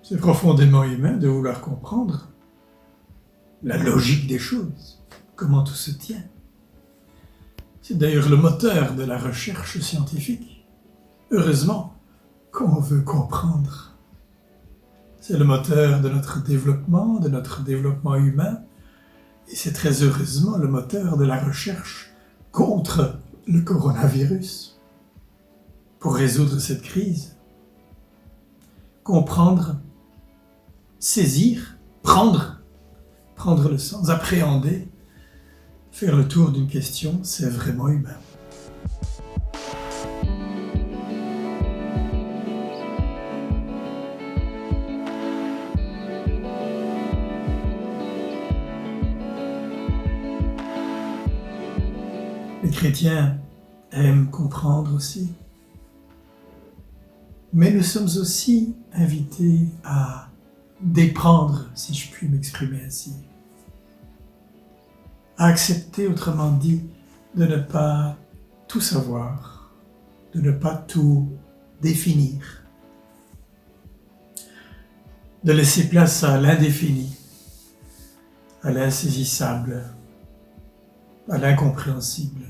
C'est profondément humain de vouloir comprendre la logique des choses, comment tout se tient. C'est d'ailleurs le moteur de la recherche scientifique. Heureusement qu'on veut comprendre. C'est le moteur de notre développement humain, et c'est très heureusement le moteur de la recherche contre le coronavirus. Pour résoudre cette crise, comprendre, saisir, prendre le sens, appréhender, faire le tour d'une question, c'est vraiment humain. Les chrétiens aiment comprendre aussi. Mais nous sommes aussi invités à déprendre, si je puis m'exprimer ainsi. À accepter, autrement dit, de ne pas tout savoir, de ne pas tout définir, de laisser place à l'indéfini, à l'insaisissable, à l'incompréhensible.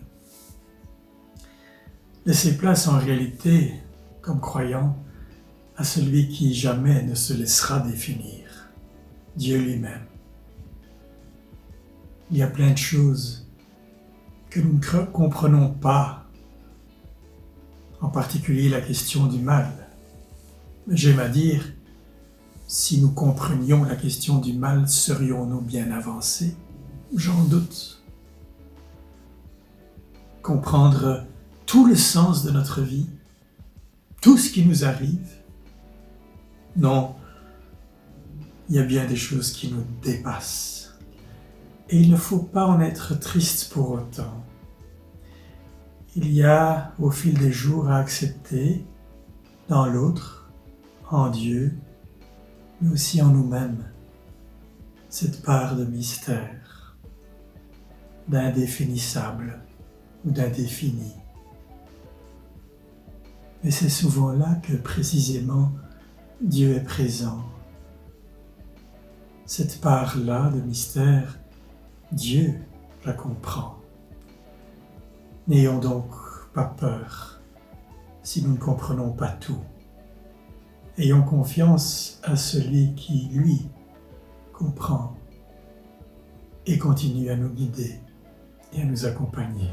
Laisser place en réalité, comme croyant, à celui qui jamais ne se laissera définir, Dieu lui-même. Il y a plein de choses que nous ne comprenons pas, en particulier la question du mal. Mais j'aime à dire, si nous comprenions la question du mal, serions-nous bien avancés? J'en doute. Comprendre tout le sens de notre vie, tout ce qui nous arrive, non, il y a bien des choses qui nous dépassent. Et il ne faut pas en être triste pour autant. Il y a, au fil des jours, à accepter, dans l'autre, en Dieu, mais aussi en nous-mêmes, cette part de mystère, d'indéfinissable ou d'indéfini. Mais c'est souvent là que, précisément, Dieu est présent. Cette part-là de mystère, Dieu la comprend. N'ayons donc pas peur si nous ne comprenons pas tout. Ayons confiance à celui qui, lui, comprend et continue à nous guider et à nous accompagner.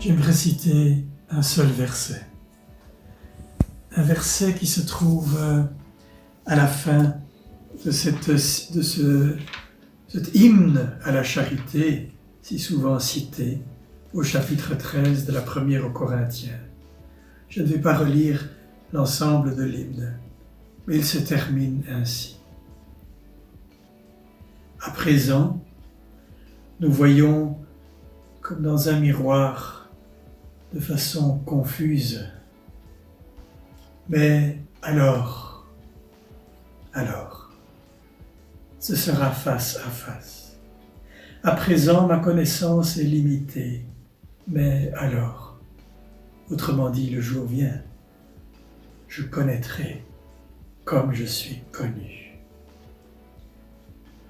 J'aimerais citer un seul verset. Un verset qui se trouve à la fin de cet hymne à la charité, si souvent cité, au chapitre 13 de la première aux Corinthiens. Je ne vais pas relire l'ensemble de l'hymne, mais il se termine ainsi. À présent, nous voyons comme dans un miroir, de façon confuse. Mais alors, ce sera face à face. À présent, ma connaissance est limitée, mais alors, autrement dit, le jour vient, je connaîtrai comme je suis connu.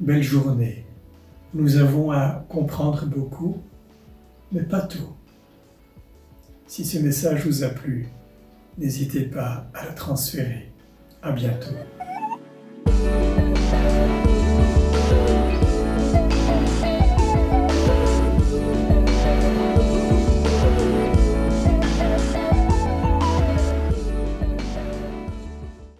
Belle journée. Nous avons à comprendre beaucoup, mais pas tout. Si ce message vous a plu, n'hésitez pas à le transférer. À bientôt.